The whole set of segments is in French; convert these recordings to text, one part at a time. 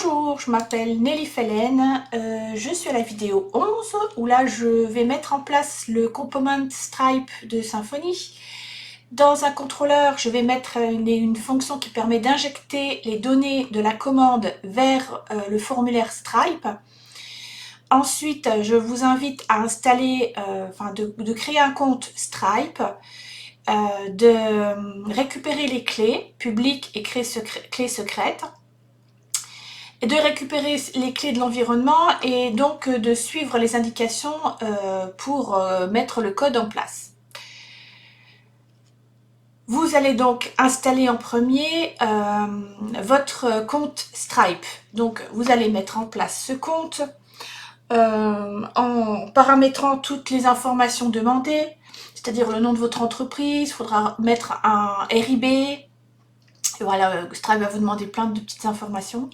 Bonjour, je m'appelle Nelly Fellen, je suis à la vidéo 11 où là je vais mettre en place le component Stripe de Symfony. Dans un contrôleur, je vais mettre une fonction qui permet d'injecter les données de la commande vers le formulaire Stripe. Ensuite, je vous invite à installer, de créer un compte Stripe, de récupérer les clés publiques et clés secrètes, et de récupérer les clés de l'environnement et donc de suivre les indications pour mettre le code en place. Vous allez donc installer en premier votre compte Stripe. Donc vous allez mettre en place ce compte en paramétrant toutes les informations demandées, c'est-à-dire le nom de votre entreprise. Il faudra mettre un RIB. Et voilà, Stripe va vous demander plein de petites informations.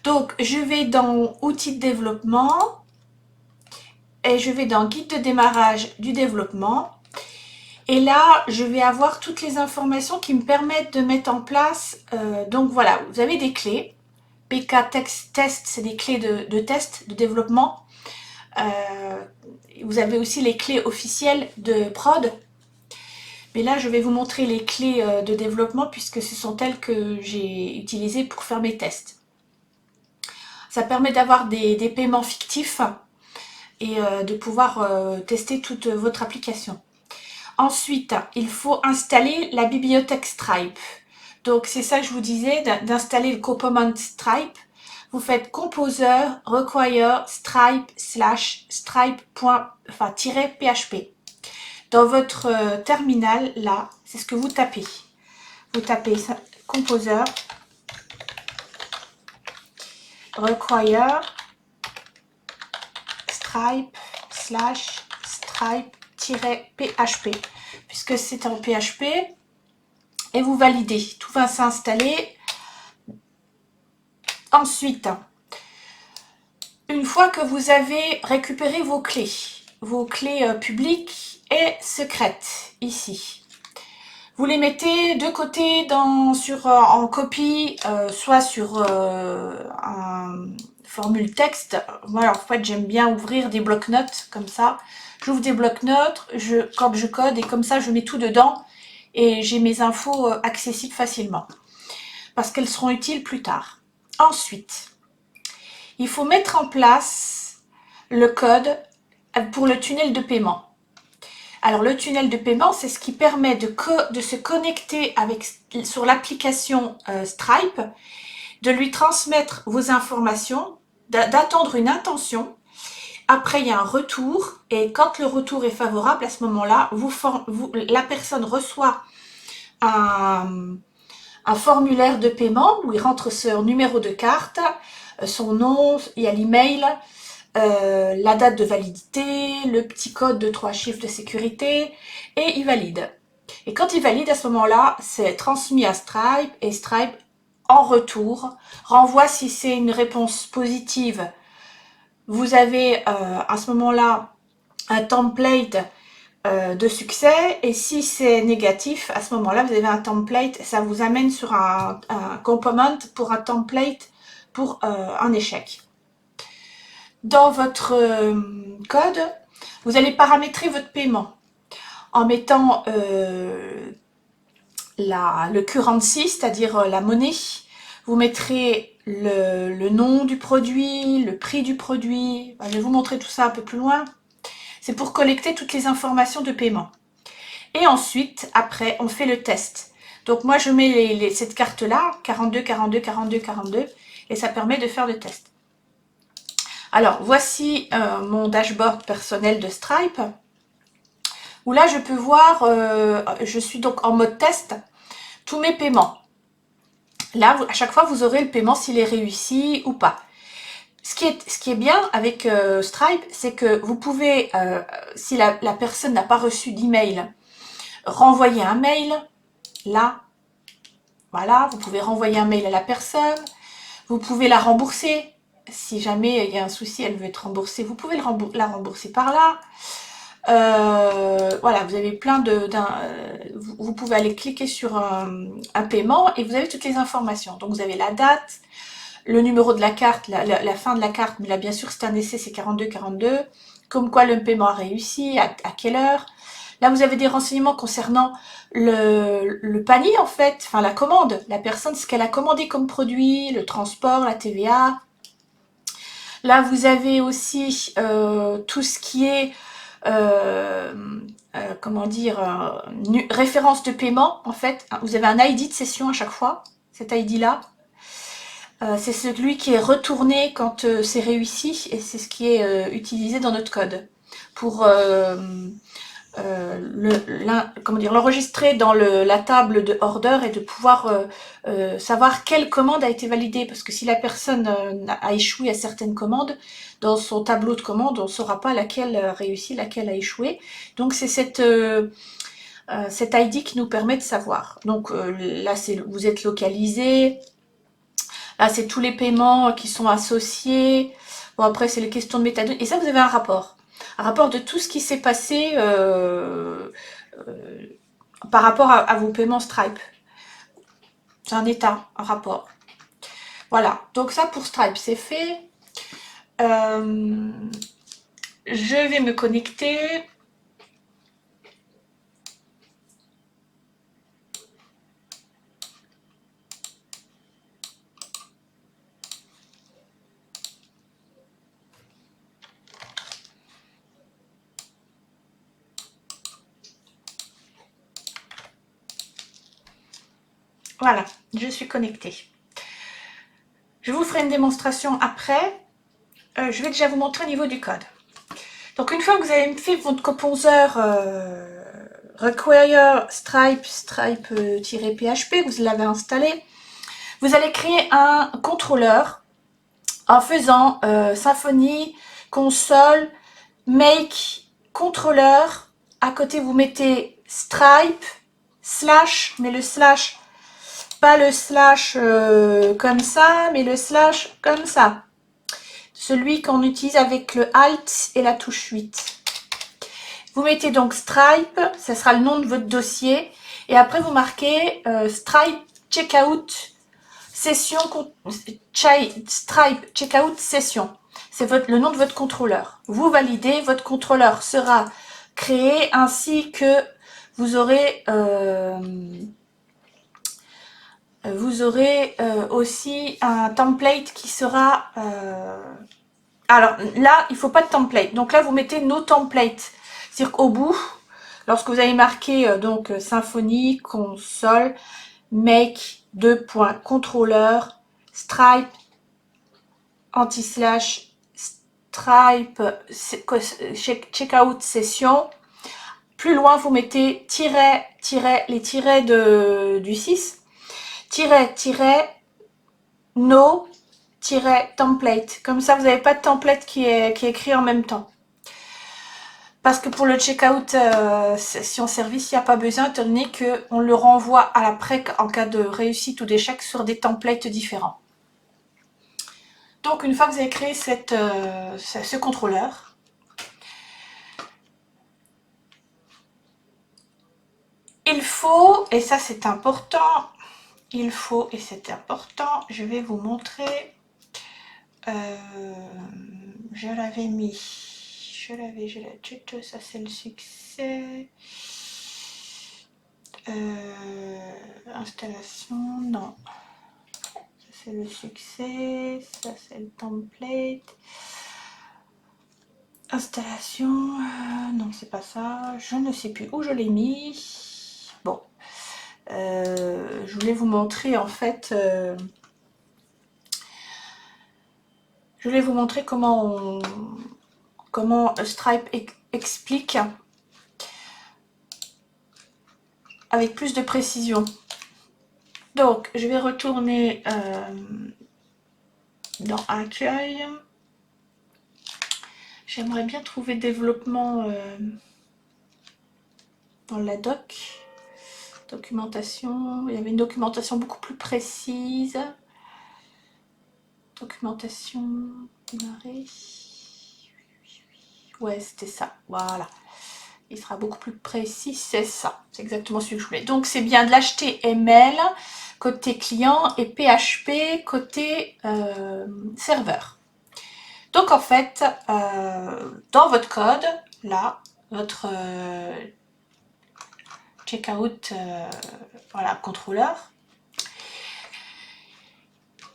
Donc, je vais dans Outils de développement et je vais dans Guide de démarrage du développement. Et là, je vais avoir toutes les informations qui me permettent de mettre en place. Donc voilà, vous avez des clés. PK Test, c'est des clés de test, de développement. Vous avez aussi les clés officielles de prod. Mais là, je vais vous montrer les clés de développement puisque ce sont elles que j'ai utilisées pour faire mes tests. Ça permet d'avoir des paiements fictifs et de pouvoir tester toute votre application. Ensuite, il faut installer la bibliothèque Stripe. Donc, c'est ça que je vous disais, d'installer le component Stripe. Vous faites composer require stripe /stripe.php. Dans votre terminal, là, c'est ce que vous tapez. Vous tapez composer require stripe /stripe-php puisque c'est en PHP et vous validez. Tout va s'installer. Ensuite, une fois que vous avez récupéré vos clés publiques et secrètes ici, vous les mettez de côté en copie, soit sur un formule texte. Moi, en fait, j'aime bien ouvrir des blocs-notes comme ça. J'ouvre des blocs-notes, quand je code et comme ça, je mets tout dedans et j'ai mes infos accessibles facilement parce qu'elles seront utiles plus tard. Ensuite, il faut mettre en place le code pour le tunnel de paiement. Alors, le tunnel de paiement, c'est ce qui permet de se connecter sur l'application Stripe, de lui transmettre vos informations, d'attendre une intention. Après, il y a un retour. Et quand le retour est favorable, à ce moment-là, la personne reçoit un formulaire de paiement où il rentre son numéro de carte, son nom, il y a l'email, la date de validité, le petit code de 3 chiffres de sécurité, et il valide. Et quand il valide, à ce moment-là, c'est transmis à Stripe, et Stripe, en retour, renvoie si c'est une réponse positive. Vous avez à ce moment-là un template de succès, et si c'est négatif, à ce moment-là, vous avez un template, ça vous amène sur un component pour un template pour un échec. Dans votre code, vous allez paramétrer votre paiement en mettant le currency, c'est-à-dire la monnaie. Vous mettrez le nom du produit, le prix du produit. Je vais vous montrer tout ça un peu plus loin. C'est pour collecter toutes les informations de paiement. Et ensuite, après, on fait le test. Donc moi, je mets cette carte-là, 42, 42, 42, 42, et ça permet de faire le test. Alors, voici mon dashboard personnel de Stripe, où là, je peux voir, je suis donc en mode test, tous mes paiements. Là, à chaque fois, vous aurez le paiement s'il est réussi ou pas. Ce qui est bien avec Stripe, c'est que vous pouvez, si la personne n'a pas reçu d'email, renvoyer un mail, là, voilà, vous pouvez renvoyer un mail à la personne, vous pouvez la rembourser. Si jamais il y a un souci, elle veut être remboursée, vous pouvez la rembourser par là. Voilà, vous avez plein vous pouvez aller cliquer sur un paiement et vous avez toutes les informations. Donc vous avez la date, le numéro de la carte, la fin de la carte, mais là bien sûr c'est un essai, c'est 4242, comme quoi le paiement a réussi, à quelle heure. Là vous avez des renseignements concernant le panier en fait, enfin la commande, la personne, ce qu'elle a commandé comme produit, le transport, la TVA. Là vous avez aussi tout ce qui est comment dire, référence de paiement en fait. Vous avez un ID de session à chaque fois, cet ID là. C'est celui qui est retourné quand c'est réussi et c'est ce qui est utilisé dans notre code pour comment dire, l'enregistrer dans la table de order et de pouvoir savoir quelle commande a été validée, parce que si la personne a échoué à certaines commandes, dans son tableau de commande, on ne saura pas laquelle a réussi, laquelle a échoué. Donc c'est cet ID qui nous permet de savoir. Donc là, vous êtes localisé. Là, c'est tous les paiements qui sont associés. Bon, après, c'est les questions de métadonnées. Et ça, vous avez un rapport. Un rapport de tout ce qui s'est passé par rapport à vos paiements Stripe. C'est un état, un rapport. Voilà. Donc ça, pour Stripe, c'est fait. Je vais me connecter. Voilà, je suis connectée. Je vous ferai une démonstration après. Je vais déjà vous montrer au niveau du code. Donc une fois que vous avez fait votre composer require stripe-php, vous l'avez installé, vous allez créer un contrôleur en faisant Symfony, console, make, contrôleur. À côté, vous mettez stripe, slash, mais le slash, pas le slash comme ça, mais le slash comme ça. Celui qu'on utilise avec le Alt et la touche 8. Vous mettez donc Stripe, ça sera le nom de votre dossier. Et après, vous marquez Stripe Checkout Session. Stripe Checkout Session. C'est le nom de votre contrôleur. Vous validez, votre contrôleur sera créé ainsi que vous aurez aussi un template qui sera... alors là, il ne faut pas de template. Donc là, vous mettez no template. C'est-à-dire qu'au bout, lorsque vous avez marqué donc Symfony, console, make, contrôleur, stripe, anti-slash, stripe, checkout session. Plus loin, vous mettez les tirets du 6, no, template. Comme ça, vous n'avez pas de template qui est écrit en même temps. Parce que pour le checkout session service, il n'y a pas besoin, étant donné qu'on le renvoie à l'après en cas de réussite ou d'échec sur des templates différents. Donc, une fois que vous avez créé ce contrôleur, il faut, et ça c'est important, je vais vous montrer, je l'avais mis, ça c'est le succès, installation, non, ça c'est le succès, ça c'est le template, installation, non c'est pas ça, je ne sais plus où je l'ai mis, bon, je voulais vous montrer en fait, je voulais vous montrer comment Stripe explique avec plus de précision. Donc, je vais retourner dans Accueil. J'aimerais bien trouver développement dans la documentation. Il y avait une documentation beaucoup plus précise. Documentation, démarrer. Ouais, c'était ça. Voilà. il sera beaucoup plus précis, c'est ça. C'est exactement ce que je voulais. Donc, c'est bien de l'HTML côté client et PHP côté serveur. Donc, en fait, dans votre code, là, votre checkout, voilà, contrôleur,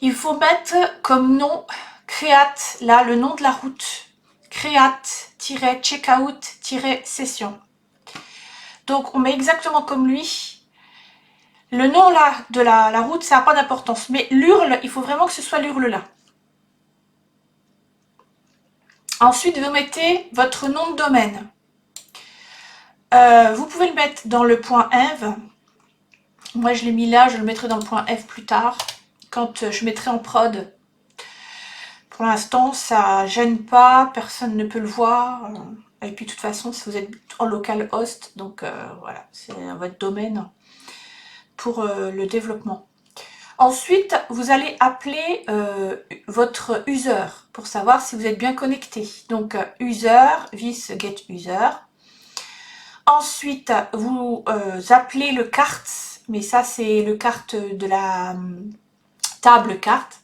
il faut mettre comme nom create, là, le nom de la route. Create-checkout-session. Donc, on met exactement comme lui. Le nom là de la route, ça n'a pas d'importance. Mais l'URL, il faut vraiment que ce soit l'URL là. Ensuite, vous mettez votre nom de domaine. Vous pouvez le mettre dans le point .env. Moi, je l'ai mis là, je le mettrai dans le point .f plus tard, quand je mettrai en prod. Pour l'instant, ça gêne pas, personne ne peut le voir. Et puis, de toute façon, si vous êtes en localhost, donc voilà, c'est votre domaine pour le développement. Ensuite, vous allez appeler votre user pour savoir si vous êtes bien connecté. Donc, user, this get user. Ensuite, vous appelez le carte, mais ça, c'est le carte de la table carte.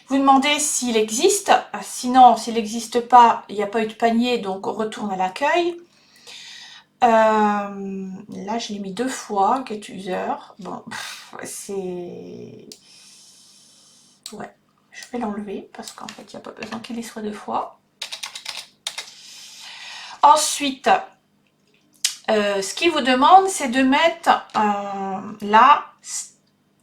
Vous demandez s'il existe. Sinon, s'il n'existe pas, il n'y a pas eu de panier, donc on retourne à l'accueil. Là, je l'ai mis 2 fois, get user. Bon, c'est... Ouais, je vais l'enlever parce qu'en fait, il n'y a pas besoin qu'il y soit 2 fois. Ensuite, ce qu'il vous demande, c'est de mettre là.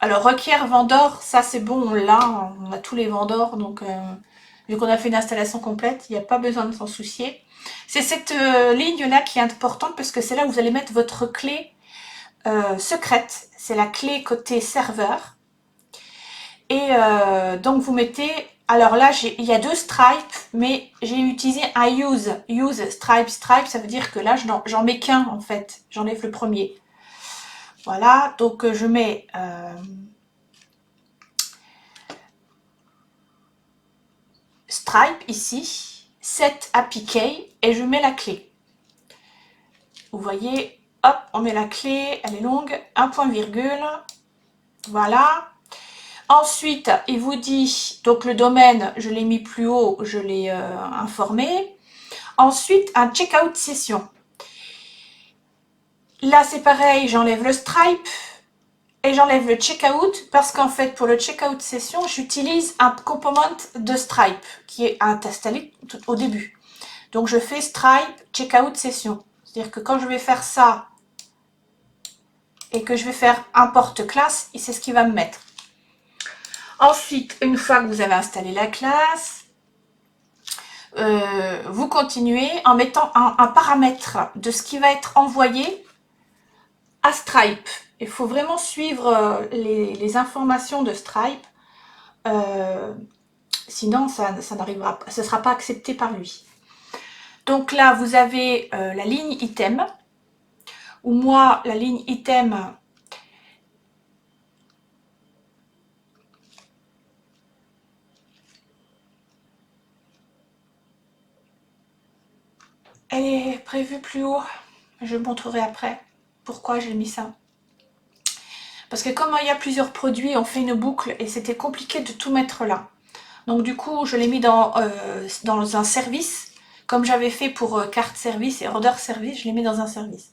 Alors, requiert vendeur, ça c'est bon, on a tous les vendeurs, donc vu qu'on a fait une installation complète, il n'y a pas besoin de s'en soucier. C'est cette ligne-là qui est importante parce que c'est là où vous allez mettre votre clé secrète. C'est la clé côté serveur. Et donc vous mettez, alors là il y a 2 stripes, mais j'ai utilisé un use stripe, ça veut dire que là j'en mets qu'un en fait, j'enlève le premier. Voilà, donc je mets stripe ici, set API key et je mets la clé. Vous voyez, hop, on met la clé, elle est longue, un point virgule, voilà. Ensuite, il vous dit, donc le domaine, je l'ai mis plus haut, je l'ai informé. Ensuite, un checkout session. Là, c'est pareil, j'enlève le stripe et j'enlève le checkout parce qu'en fait, pour le checkout session, j'utilise un component de stripe qui est installé au début. Donc, je fais stripe checkout session. C'est-à-dire que quand je vais faire ça et que je vais faire import classe, c'est ce qu'il va me mettre. Ensuite, une fois que vous avez installé la classe, vous continuez en mettant un paramètre de ce qui va être envoyé à Stripe. Il faut vraiment suivre les informations de Stripe, sinon ça n'arrivera pas, ce ne sera pas accepté par lui. Donc là, vous avez la ligne item, où moi, la ligne item, elle est prévue plus haut. Je montrerai après pourquoi j'ai mis ça. Parce que comme il y a plusieurs produits, on fait une boucle et c'était compliqué de tout mettre là. Donc du coup, je l'ai mis dans un service, comme j'avais fait pour carte service et order service, je l'ai mis dans un service.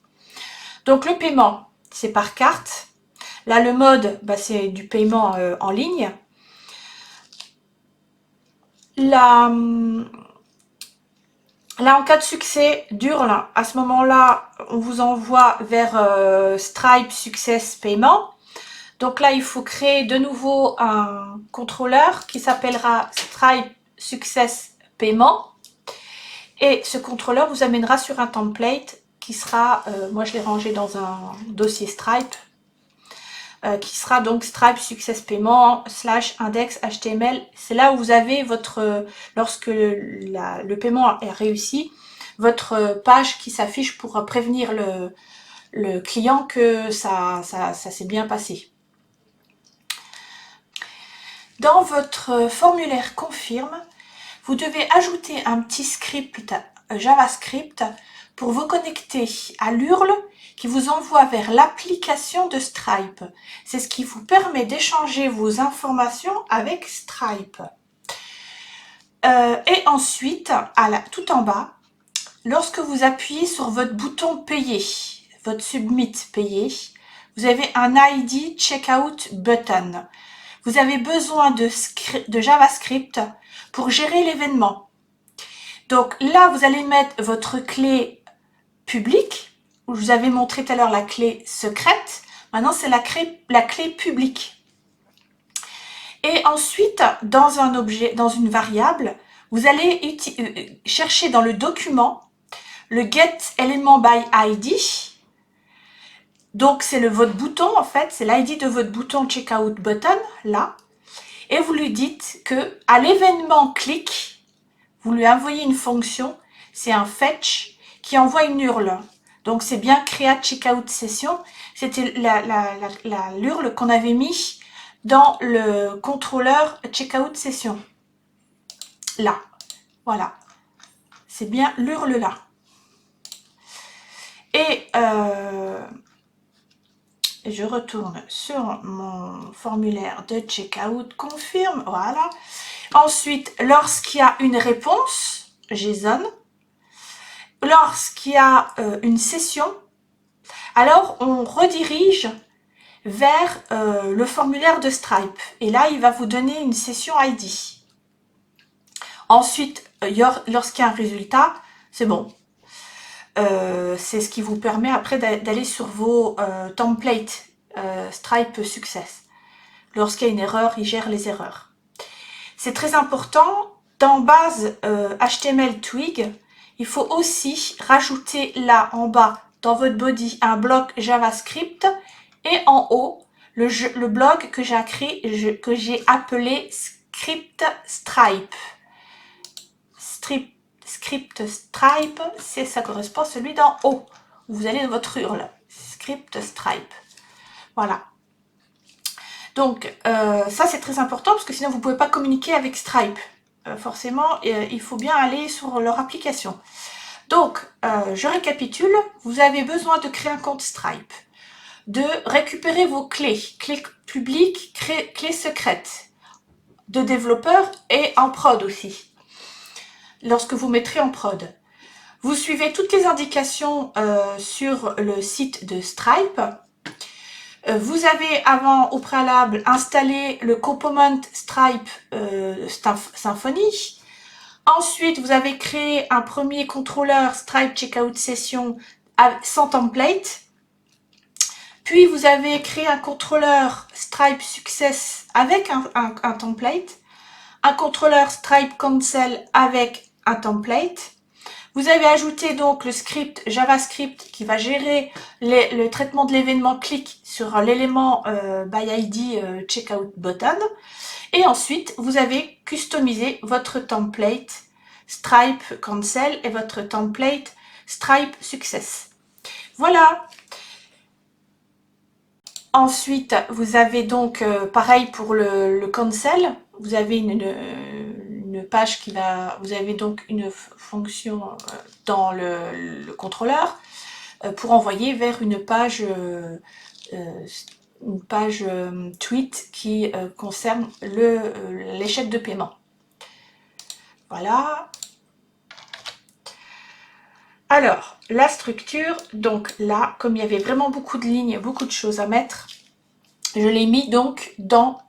Donc le paiement, c'est par carte. Là, le mode, bah, c'est du paiement en ligne. Là, en cas de succès d'URL, à ce moment-là, on vous envoie vers Stripe Success Paiement. Donc là, il faut créer de nouveau un contrôleur qui s'appellera Stripe Success Paiement. Et ce contrôleur vous amènera sur un template qui sera, moi je l'ai rangé dans un dossier Stripe, qui sera donc Stripe Success Paiement / index HTML. C'est là où vous avez votre, lorsque le paiement est réussi, votre page qui s'affiche pour prévenir le client que ça s'est bien passé. Dans votre formulaire confirme, vous devez ajouter un petit script JavaScript pour vous connecter à l'URL qui vous envoie vers l'application de Stripe. C'est ce qui vous permet d'échanger vos informations avec Stripe. Et ensuite, tout en bas, lorsque vous appuyez sur votre bouton payer, votre submit payer, vous avez un ID checkout button. Vous avez besoin de JavaScript pour gérer l'événement. Donc là, vous allez mettre votre clé publique. Je vous avais montré tout à l'heure la clé secrète. Maintenant, c'est la clé publique. Et ensuite, dans un objet, dans une variable, vous allez chercher dans le document le get element by ID. Donc, c'est votre bouton, en fait, c'est l'ID de votre bouton checkout button, là. Et vous lui dites que à l'événement clic, vous lui envoyez une fonction, c'est un fetch qui envoie une URL. Donc, c'est bien create checkout session. C'était l'URL qu'on avait mis dans le contrôleur checkout session. Là, voilà. C'est bien l'URL là. Et je retourne sur mon formulaire de checkout, confirme, voilà. Ensuite, lorsqu'il y a une réponse, JSON, lorsqu'il y a une session, alors on redirige vers le formulaire de Stripe. Et là, il va vous donner une session ID. Ensuite, lorsqu'il y a un résultat, c'est bon. C'est ce qui vous permet après d'aller sur vos templates Stripe Success. Lorsqu'il y a une erreur, il gère les erreurs. C'est très important. Dans base HTML Twig, il faut aussi rajouter là en bas dans votre body un bloc JavaScript et en haut le blog que j'ai créé, que j'ai appelé Script Stripe. Script Stripe, ça correspond à celui d'en haut, où vous allez dans votre URL, Script Stripe. Voilà. Donc, ça c'est très important, parce que sinon vous ne pouvez pas communiquer avec Stripe. Forcément, il faut bien aller sur leur application. Donc, je récapitule, vous avez besoin de créer un compte Stripe, de récupérer vos clés publiques, clés secrètes, de développeurs et en prod aussi. Lorsque vous mettrez en prod. Vous suivez toutes les indications sur le site de Stripe. Vous avez au préalable installé le component Stripe Symfony. Ensuite, vous avez créé un premier contrôleur Stripe Checkout Session sans template. Puis, vous avez créé un contrôleur Stripe Success avec un template. Un contrôleur Stripe Cancel avec un template. Vous avez ajouté donc le script JavaScript qui va gérer le traitement de l'événement clic sur l'élément by ID checkout button. Et ensuite, vous avez customisé votre template Stripe Cancel et votre template Stripe Success. Voilà. Ensuite, vous avez donc, pareil pour le cancel, vous avez une page qui va, vous avez donc une fonction dans le contrôleur pour envoyer vers une page tweet qui concerne l'échec de paiement. Voilà. Alors, la structure, donc là, comme il y avait vraiment beaucoup de lignes, beaucoup de choses à mettre, je l'ai mis donc dans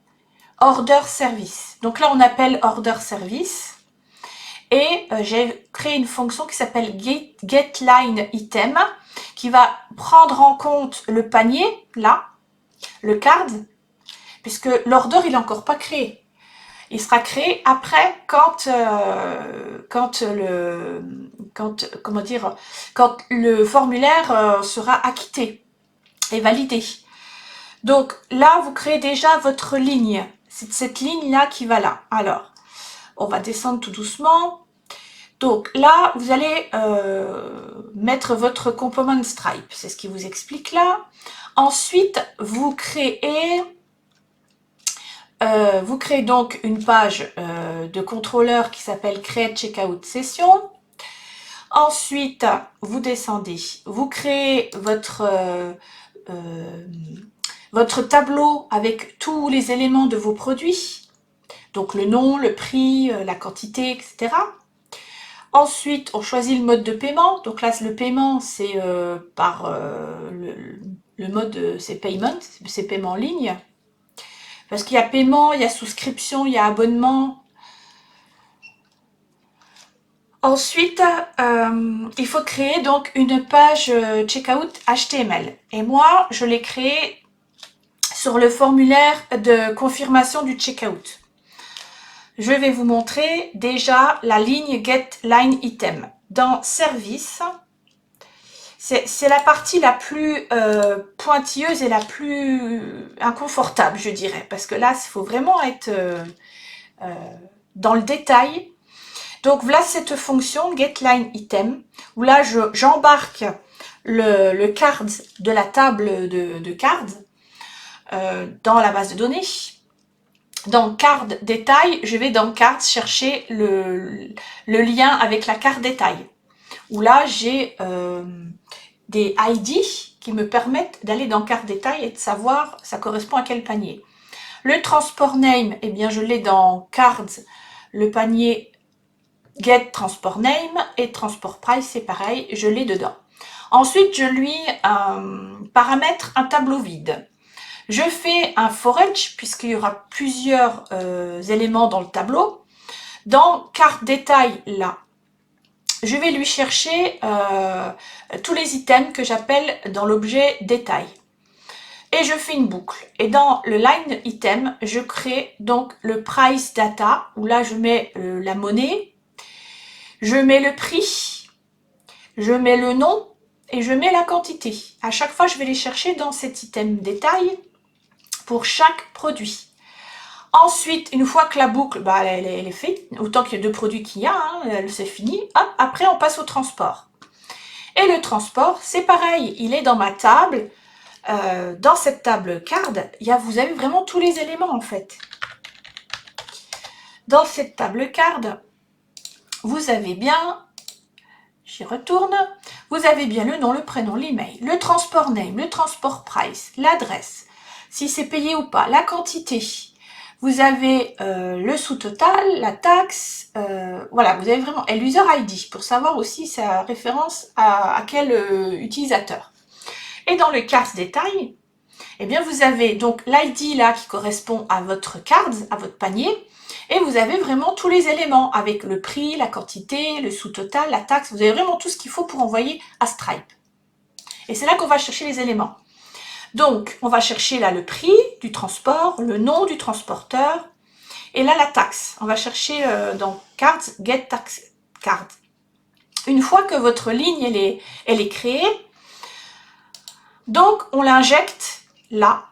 Order Service. Donc là, on appelle Order Service. Et j'ai créé une fonction qui s'appelle GetLineItem, qui va prendre en compte le panier, là, le card, puisque l'order, il n'est encore pas créé. Il sera créé après quand le formulaire sera acquitté et validé. Donc là, vous créez déjà votre ligne. C'est cette ligne-là qui va là. Alors, on va descendre tout doucement. Donc là, vous allez mettre votre component Stripe. C'est ce qui vous explique là. Ensuite, vous créez donc une page de contrôleur qui s'appelle Create Checkout Session. Ensuite, vous descendez, vous créez votre tableau avec tous les éléments de vos produits, donc le nom, le prix, la quantité, etc. Ensuite, on choisit le mode de paiement. Donc là, le paiement, c'est par le mode, c'est payment, c'est paiement en ligne. Parce qu'il y a paiement, il y a souscription, il y a abonnement. Ensuite, il faut créer donc une page checkout HTML. Et moi, je l'ai créée sur le formulaire de confirmation du checkout. Je vais vous montrer déjà la ligne Get Line Item. Dans Service, c'est la partie la plus pointilleuse et la plus inconfortable, je dirais. Parce que là, il faut vraiment être dans le détail. Donc, voilà cette fonction Get Line Item, où là, j'embarque le card de la table de cards dans la base de données. Dans card détail, je vais dans card chercher le lien avec la carte détail. Où là, j'ai des ID qui me permettent d'aller dans carte détail et de savoir ça correspond à quel panier. Le transport name, eh bien, je l'ai dans cards, le panier get transport name et transport price, c'est pareil, je l'ai dedans. Ensuite, je lui paramètre un tableau vide. Je fais un for each puisqu'il y aura plusieurs éléments dans le tableau. Dans carte détail, là, je vais lui chercher tous les items que j'appelle dans l'objet détail. Et je fais une boucle. Et dans le line item, je crée donc le price data, où là je mets la monnaie, je mets le prix, je mets le nom et je mets la quantité. À chaque fois, je vais les chercher dans cet item détail pour chaque produit. Ensuite, une fois que la boucle, elle est faite, autant qu'il y a deux produits qu'il y a, c'est fini, hop, après on passe au transport. Et le transport, c'est pareil, il est dans ma table, dans cette table card, vous avez vraiment tous les éléments en fait. Dans cette table card, vous avez bien, j'y retourne, vous avez bien le nom, le prénom, l'email, le transport name, le transport price, l'adresse, si c'est payé ou pas, la quantité. Vous avez le sous-total, la taxe, voilà, vous avez vraiment, et l'user ID, pour savoir aussi sa référence à quel utilisateur. Et dans le card détail, eh bien vous avez donc l'ID là qui correspond à votre card, à votre panier, et vous avez vraiment tous les éléments avec le prix, la quantité, le sous-total, la taxe, vous avez vraiment tout ce qu'il faut pour envoyer à Stripe. Et c'est là qu'on va chercher les éléments. Donc, on va chercher là le prix du transport, le nom du transporteur, et là la taxe. On va chercher dans Cards, Get Tax Card. Une fois que votre ligne elle est créée, donc on l'injecte là,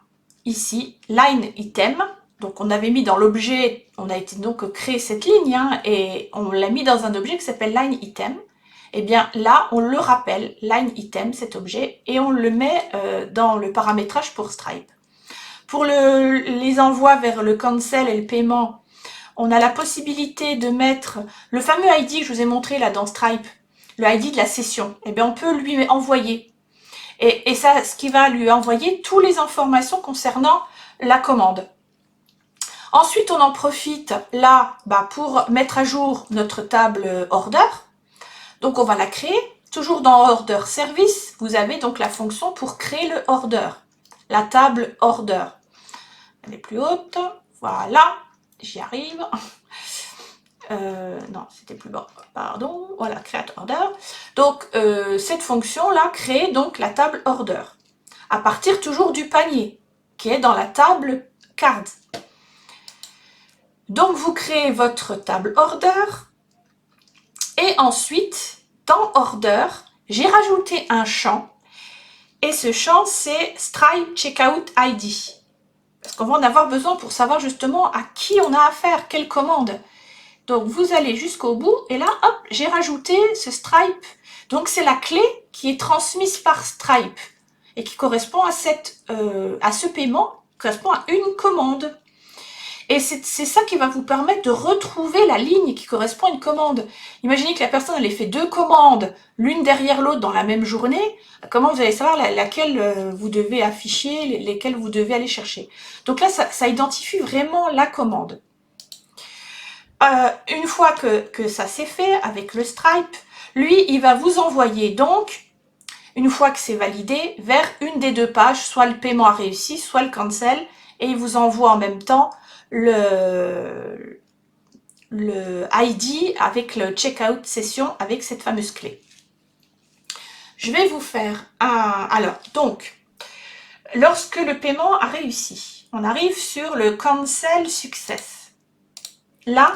ici, Line Item. Donc on avait mis dans l'objet, on a été donc créé cette ligne, et on l'a mis dans un objet qui s'appelle Line Item. Eh bien là, on le rappelle, line item, cet objet, et on le met dans le paramétrage pour Stripe. Pour les envois vers le cancel et le paiement, on a la possibilité de mettre le fameux ID que je vous ai montré là dans Stripe, le ID de la session. Eh bien, on peut lui envoyer. Et ça, ce qui va lui envoyer toutes les informations concernant la commande. Ensuite, on en profite là pour mettre à jour notre table order. Donc, on va la créer. Toujours dans Order Service, vous avez donc la fonction pour créer le order, la table order. Elle est plus haute. Voilà, j'y arrive. Non, c'était plus bas. Pardon. Voilà, create order. Donc, cette fonction-là crée donc la table order à partir toujours du panier qui est dans la table card. Donc, vous créez votre table order et ensuite, dans Order, j'ai rajouté un champ et ce champ, c'est Stripe Checkout ID. Parce qu'on va en avoir besoin pour savoir justement à qui on a affaire, quelle commande. Donc, vous allez jusqu'au bout et là, hop, j'ai rajouté ce Stripe. Donc, c'est la clé qui est transmise par Stripe et qui correspond à ce paiement, correspond à une commande. Et c'est ça qui va vous permettre de retrouver la ligne qui correspond à une commande. Imaginez que la personne elle ait fait 2 commandes, l'une derrière l'autre dans la même journée. Comment vous allez savoir laquelle vous devez afficher, lesquelles vous devez aller chercher. Donc là, ça identifie vraiment la commande. Une fois que ça c'est fait avec le Stripe, lui, il va vous envoyer donc, une fois que c'est validé, vers une des 2 pages, soit le paiement a réussi, soit le cancel, et il vous envoie en même temps le ID avec le checkout session avec cette fameuse clé. Je vais vous faire un... Alors, donc, lorsque le paiement a réussi, on arrive sur le cancel success. Là,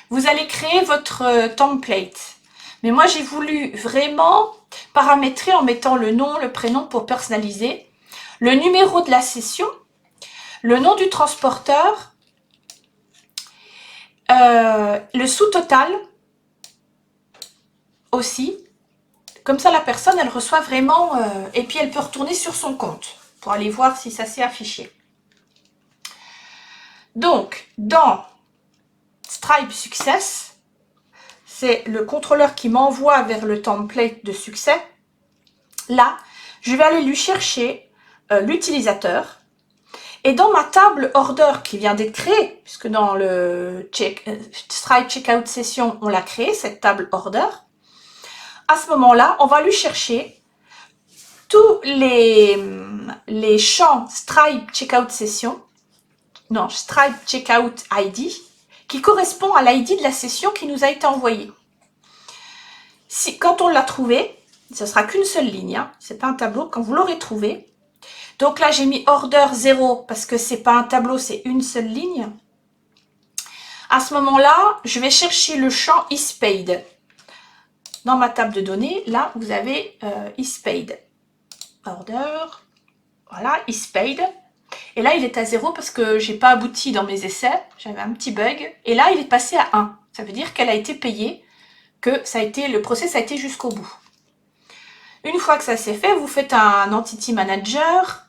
vous allez créer votre template. Mais moi, j'ai voulu vraiment paramétrer en mettant le nom, le prénom pour personnaliser, le numéro de la session, le nom du transporteur, le sous-total aussi. Comme ça, la personne, elle reçoit vraiment... et puis, elle peut retourner sur son compte pour aller voir si ça s'est affiché. Donc, dans Stripe Success, c'est le contrôleur qui m'envoie vers le template de succès. Là, je vais aller lui chercher l'utilisateur. Et dans ma table order qui vient d'être créée, puisque dans le Stripe Checkout Session, on l'a créée, cette table order, à ce moment-là, on va lui chercher tous les champs Stripe Checkout Session, non, Stripe Checkout ID, qui correspond à l'ID de la session qui nous a été envoyée. Quand on l'a trouvé, ce ne sera qu'une seule ligne, hein, c'est pas un tableau, quand vous l'aurez trouvé. Donc là, j'ai mis order 0 parce que c'est pas un tableau, c'est une seule ligne. À ce moment-là, je vais chercher le champ is paid. Dans ma table de données, là, vous avez is paid. Order, voilà, is paid. Et là, il est à 0 parce que j'ai pas abouti dans mes essais. J'avais un petit bug. Et là, il est passé à 1. Ça veut dire qu'elle a été payée, que ça a été, le process a été jusqu'au bout. Une fois que ça c'est fait, vous faites un Entity Manager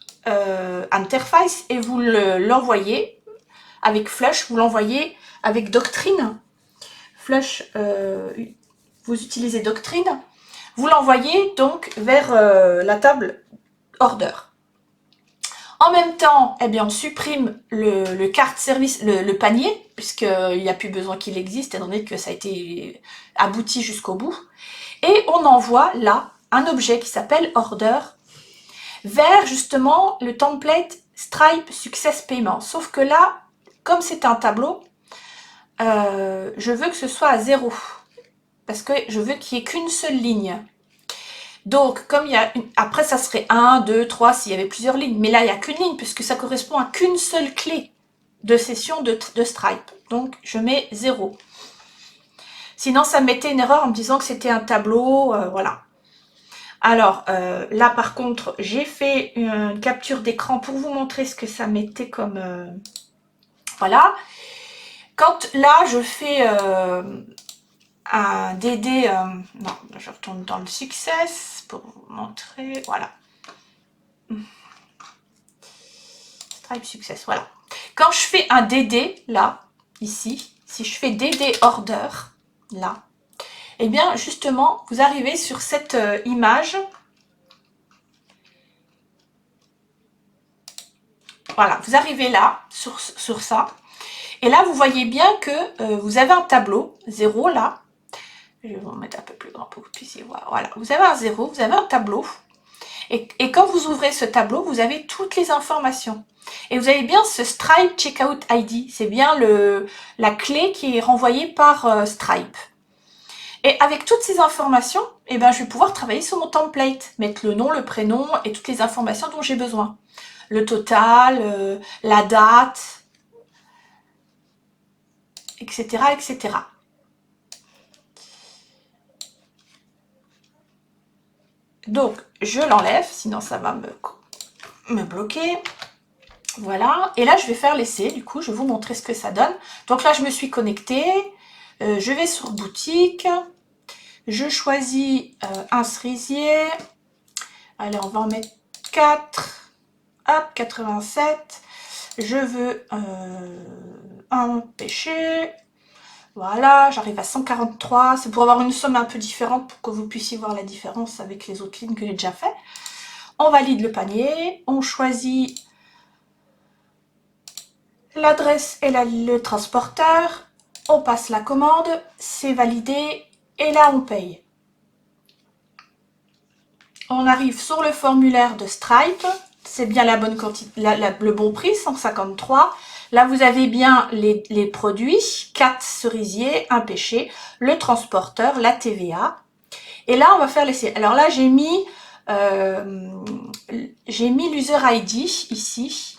interface et vous l'envoyez avec Flush, vous l'envoyez avec Doctrine. Flush, vous utilisez Doctrine. Vous l'envoyez donc vers la table Order. En même temps, eh bien, on supprime le carte service, le panier, puisqu'il n'y a plus besoin qu'il existe, étant donné que ça a été abouti jusqu'au bout. Et on envoie là un objet qui s'appelle Order vers justement le template Stripe Success Payment. Sauf que là, comme c'est un tableau, je veux que ce soit à 0. Parce que je veux qu'il n'y ait qu'une seule ligne. Donc, comme il y a une... Après, ça serait 1, 2, 3 s'il y avait plusieurs lignes. Mais là, il n'y a qu'une ligne puisque ça correspond à qu'une seule clé de session de Stripe. Donc, je mets 0. Sinon, ça me mettait une erreur en me disant que c'était un tableau. Voilà. Alors, là, par contre, j'ai fait une capture d'écran pour vous montrer ce que ça mettait comme... voilà. Quand là, je fais... un DD, non, je retourne dans le Success pour vous montrer, voilà. Stripe Success, voilà. Quand je fais un DD, là, ici, si je fais DD Order, là, eh bien, justement, vous arrivez sur cette image. Voilà, vous arrivez là, sur ça. Et là, vous voyez bien que vous avez un tableau, 0, là. Je vais vous mettre un peu plus grand pour que vous puissiez voir. Voilà, vous avez un 0, vous avez un tableau. Et quand vous ouvrez ce tableau, vous avez toutes les informations. Et vous avez bien ce Stripe Checkout ID. C'est bien la clé qui est renvoyée par Stripe. Et avec toutes ces informations, eh ben, je vais pouvoir travailler sur mon template. Mettre le nom, le prénom et toutes les informations dont j'ai besoin. Le total, la date, etc., etc. Donc, je l'enlève, sinon ça va me bloquer. Voilà. Et là, je vais faire l'essai. Du coup, je vais vous montrer ce que ça donne. Donc là, je me suis connectée. Je vais sur boutique. Je choisis un cerisier. Allez, on va en mettre 4. Hop, 87. je veux empêcher. Voilà, j'arrive à 143. C'est pour avoir une somme un peu différente pour que vous puissiez voir la différence avec les autres lignes que j'ai déjà fait. On valide le panier, on choisit l'adresse et le transporteur, on passe la commande, c'est validé et là on paye. On arrive sur le formulaire de Stripe, c'est bien la bonne quantité, le bon prix, 153. Là vous avez bien les produits, 4 cerisiers, un pêché, le transporteur, la TVA. Et là on va faire l'essai. Alors là j'ai mis l'user ID ici.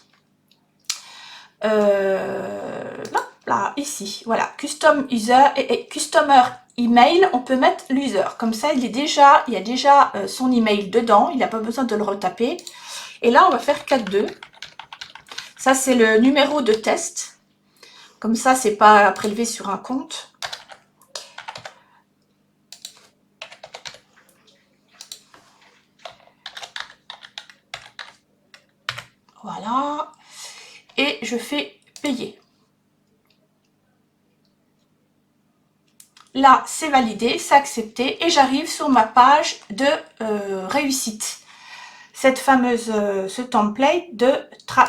Là, ici, voilà, custom user et customer email, on peut mettre l'user. Comme ça, il y a déjà son email dedans, il n'a pas besoin de le retaper. Et là, on va faire 4.2. Ça, c'est le numéro de test. Comme ça, c'est pas prélevé sur un compte. Voilà. Et je fais payer. Là, c'est validé, c'est accepté et j'arrive sur ma page de réussite. Cette fameuse, ce template de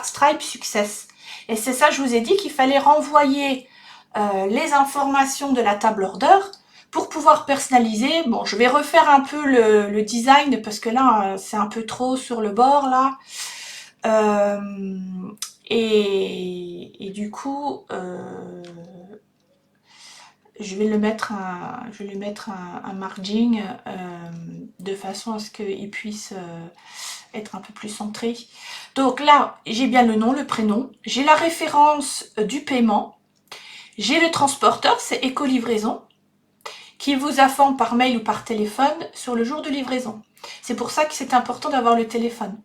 Stripe Success. Et c'est ça, je vous ai dit qu'il fallait renvoyer les informations de la table order pour pouvoir personnaliser. Bon, je vais refaire un peu le design parce que là, c'est un peu trop sur le bord, là. Et du coup, je vais lui mettre un margin de façon à ce qu'il puisse être un peu plus centré. Donc là, j'ai bien le nom, le prénom, j'ai la référence du paiement, j'ai le transporteur, c'est Éco-Livraison, qui vous informe par mail ou par téléphone sur le jour de livraison. C'est pour ça que c'est important d'avoir le téléphone.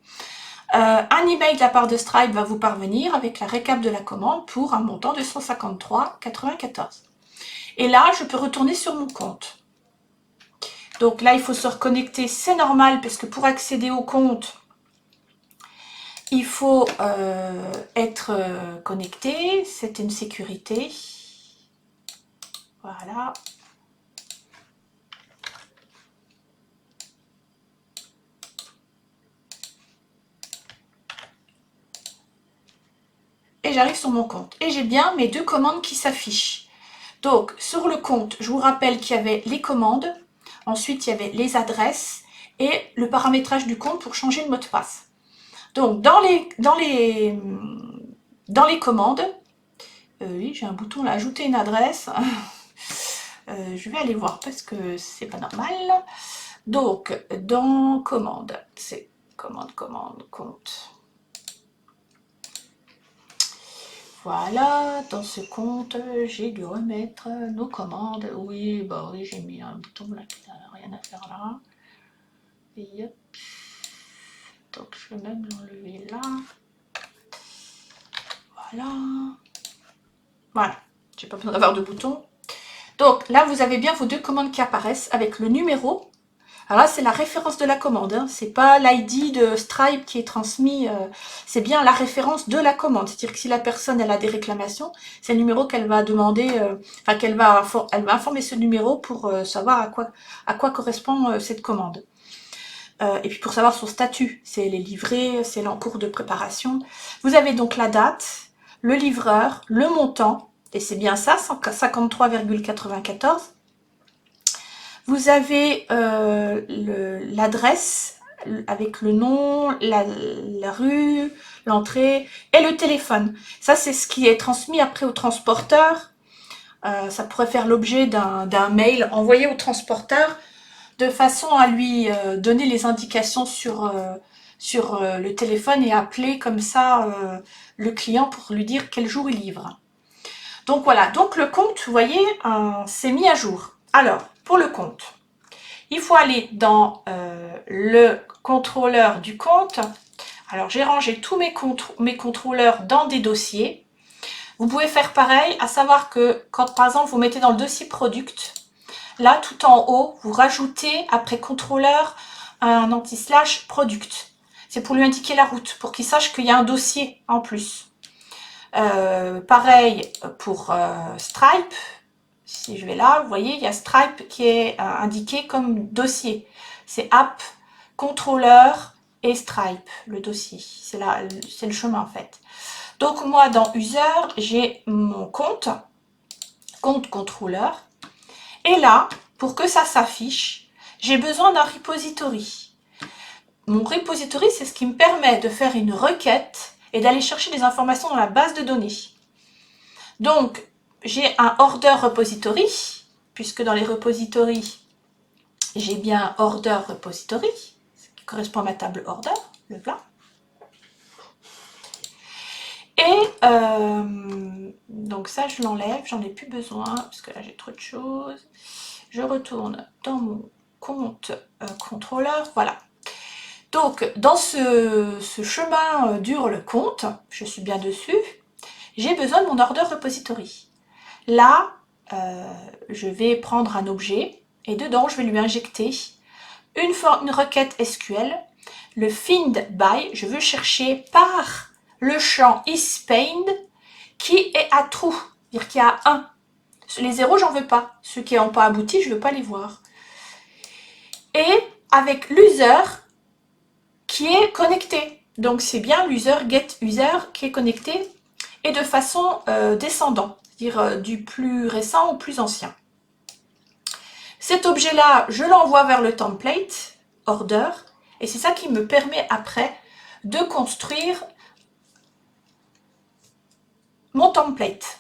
Un email de la part de Stripe va vous parvenir avec la récap de la commande pour un montant de 153,94. Et là, je peux retourner sur mon compte. Donc là, il faut se reconnecter, c'est normal, parce que pour accéder au compte, il faut être connecté, c'est une sécurité. Voilà. Et j'arrive sur mon compte. Et j'ai bien mes 2 commandes qui s'affichent. Donc, sur le compte, je vous rappelle qu'il y avait les commandes, ensuite il y avait les adresses et le paramétrage du compte pour changer le mot de passe. Donc, dans les commandes, oui, j'ai un bouton là, ajouter une adresse. Je vais aller voir parce que c'est pas normal. Donc, dans commande, c'est commande, compte. Voilà, dans ce compte, j'ai dû remettre nos commandes. Oui, bah oui, j'ai mis un bouton là qui n'a rien à faire là. Et hop. Donc, je vais même l'enlever là. Voilà. Voilà, j'ai pas besoin d'avoir de bouton. Donc, là, vous avez bien vos 2 commandes qui apparaissent avec le numéro. Alors là, c'est la référence de la commande, hein. C'est pas l'ID de Stripe qui est transmis, c'est bien la référence de la commande. C'est-à-dire que si la personne elle a des réclamations, c'est le numéro qu'elle va demander, enfin elle va informer ce numéro pour savoir à quoi correspond cette commande. Et puis pour savoir son statut, c'est les livrés, c'est en cours de préparation. Vous avez donc la date, le livreur, le montant, et c'est bien ça, 153,94. Vous avez l'adresse avec le nom, la rue, l'entrée et le téléphone. Ça, c'est ce qui est transmis après au transporteur. Ça pourrait faire l'objet d'un mail envoyé au transporteur de façon à lui donner les indications sur le téléphone et appeler comme ça le client pour lui dire quel jour il livre. Donc voilà, donc le compte, vous voyez, c'est mis à jour. Alors, pour le compte, il faut aller dans le contrôleur du compte. Alors, j'ai rangé tous mes contrôleurs dans des dossiers. Vous pouvez faire pareil, à savoir que quand, par exemple, vous mettez dans le dossier Product, là, tout en haut, vous rajoutez, après contrôleur, un anti-slash Product. C'est pour lui indiquer la route, pour qu'il sache qu'il y a un dossier en plus. Pareil pour Stripe. Si je vais là, vous voyez, il y a Stripe qui est indiqué comme dossier. C'est App, Controller et Stripe, le dossier. C'est le chemin en fait. Donc moi, dans User, j'ai mon compte Controller. Et là, pour que ça s'affiche, j'ai besoin d'un repository. Mon repository, c'est ce qui me permet de faire une requête et d'aller chercher des informations dans la base de données. Donc, j'ai un order repository, puisque dans les repositories, j'ai bien order repository, ce qui correspond à ma table order, le plat. Et donc ça, je l'enlève, j'en ai plus besoin, parce que là, j'ai trop de choses. Je retourne dans mon compte contrôleur, voilà. Donc, dans ce chemin dur le compte, je suis bien dessus, j'ai besoin de mon order repository. Là, je vais prendre un objet et dedans, je vais lui injecter une requête SQL, le find by, je veux chercher par le champ isPaint qui est à true, c'est-à-dire qu'il y a 1. Les zéros, j'en veux pas. Ceux qui n'ont pas abouti, je ne veux pas les voir. Et avec l'user qui est connecté. Donc, c'est bien l'user get user qui est connecté et de façon descendante, c'est-à-dire du plus récent au plus ancien. Cet objet-là, je l'envoie vers le template order et c'est ça qui me permet après de construire mon template.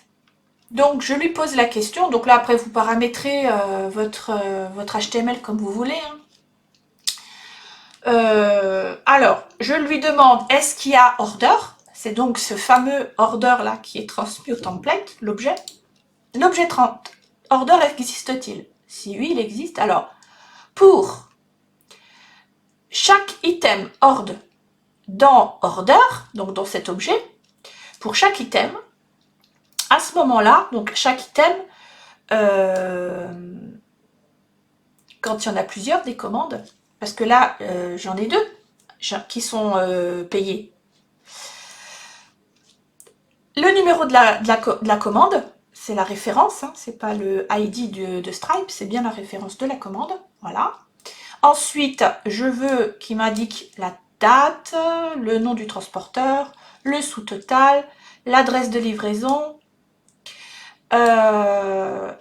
Donc, je lui pose la question. Donc là, après, vous paramétrez votre HTML comme vous voulez. Hein. Alors, je lui demande, est-ce qu'il y a order? C'est donc ce fameux order là qui est transmis au template, l'objet. L'objet order existe-t-il? Si oui, il existe. Alors, pour chaque item order dans order, donc dans cet objet, pour chaque item, à ce moment-là, donc chaque item, quand il y en a plusieurs, des commandes, parce que là, j'en ai 2 qui sont payés. Le numéro de la commande, c'est la référence, hein, c'est pas le ID de Stripe, c'est bien la référence de la commande, voilà. Ensuite, je veux qu'il m'indique la date, le nom du transporteur, le sous-total, l'adresse de livraison,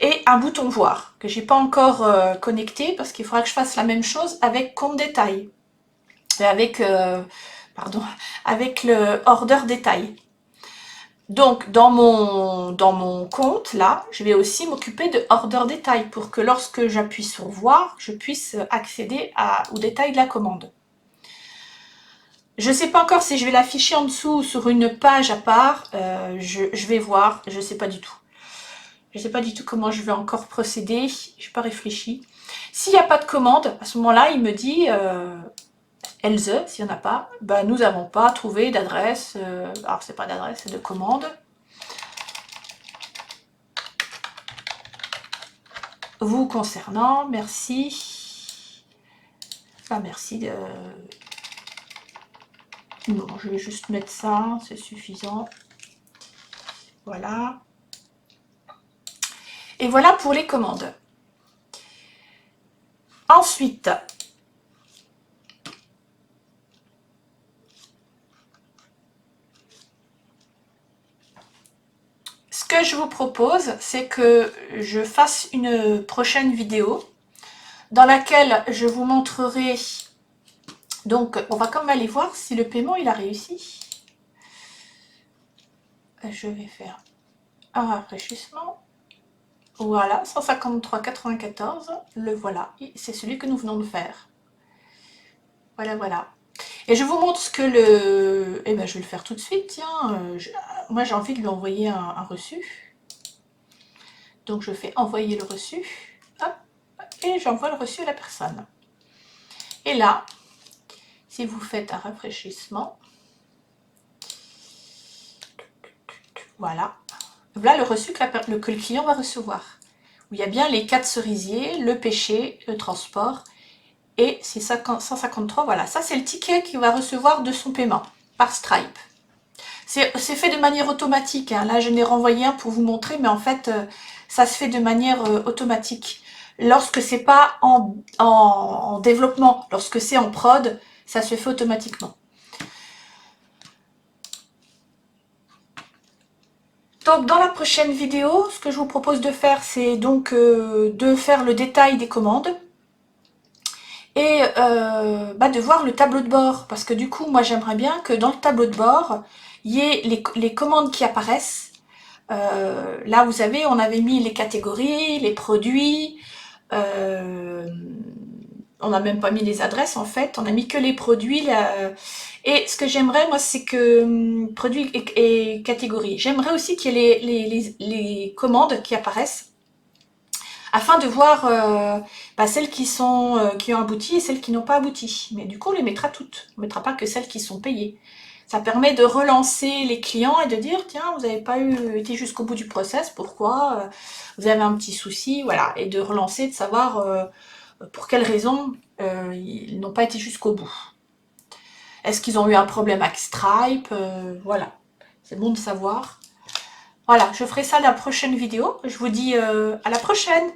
et un bouton voir que j'ai pas encore connecté parce qu'il faudra que je fasse la même chose avec compte détail, avec avec le order détail. Donc dans mon compte là, je vais aussi m'occuper de order détail pour que lorsque j'appuie sur voir, je puisse accéder au détail de la commande. Je ne sais pas encore si je vais l'afficher en dessous sur une page à part, je vais voir, je ne sais pas du tout. Je ne sais pas du tout comment je vais encore procéder, je n'ai pas réfléchi. S'il n'y a pas de commande, à ce moment-là, il me dit, else, s'il n'y en a pas, bah, nous n'avons pas trouvé d'adresse, alors c'est pas d'adresse, c'est de commande. Vous concernant, merci. Enfin, merci de... Non, je vais juste mettre ça, c'est suffisant. Voilà. Et voilà pour les commandes. Ensuite, ce que je vous propose, c'est que je fasse une prochaine vidéo dans laquelle je vous montrerai. Donc, on va quand même aller voir si le paiement il a réussi. Je vais faire un rafraîchissement. Voilà, 153,94, le voilà, c'est celui que nous venons de faire. Voilà, voilà. Et je vous montre ce que le... Eh ben, je vais le faire tout de suite, tiens. Moi, j'ai envie de lui envoyer un reçu. Donc, je fais envoyer le reçu. Hop, et j'envoie le reçu à la personne. Et là, si vous faites un rafraîchissement, voilà. Voilà le reçu que le client va recevoir. Où il y a bien les 4 cerisiers, le pêcher, le transport. Et c'est 153, voilà. Ça, c'est le ticket qu'il va recevoir de son paiement par Stripe. C'est fait de manière automatique, hein. Là, je n'ai renvoyé un pour vous montrer, mais en fait, ça se fait de manière automatique. Lorsque c'est pas en développement, lorsque c'est en prod, ça se fait automatiquement. Donc, dans la prochaine vidéo, ce que je vous propose de faire, c'est donc de faire le détail des commandes et de voir le tableau de bord. Parce que du coup, moi, j'aimerais bien que dans le tableau de bord, il y ait les commandes qui apparaissent. Là, vous savez, on avait mis les catégories, les produits. On n'a même pas mis les adresses, en fait. On a mis que les produits. Là. Et ce que j'aimerais, moi, c'est que produits et catégories. J'aimerais aussi qu'il y ait les commandes qui apparaissent afin de voir celles qui ont abouti et celles qui n'ont pas abouti. Mais du coup, on les mettra toutes. On ne mettra pas que celles qui sont payées. Ça permet de relancer les clients et de dire, tiens, vous n'avez pas été jusqu'au bout du process, pourquoi vous avez un petit souci, voilà. Et de relancer, de savoir pour quelles raisons ils n'ont pas été jusqu'au bout. Est-ce qu'ils ont eu un problème avec Stripe, voilà. C'est bon de savoir. Voilà, je ferai ça dans la prochaine vidéo. Je vous dis à la prochaine.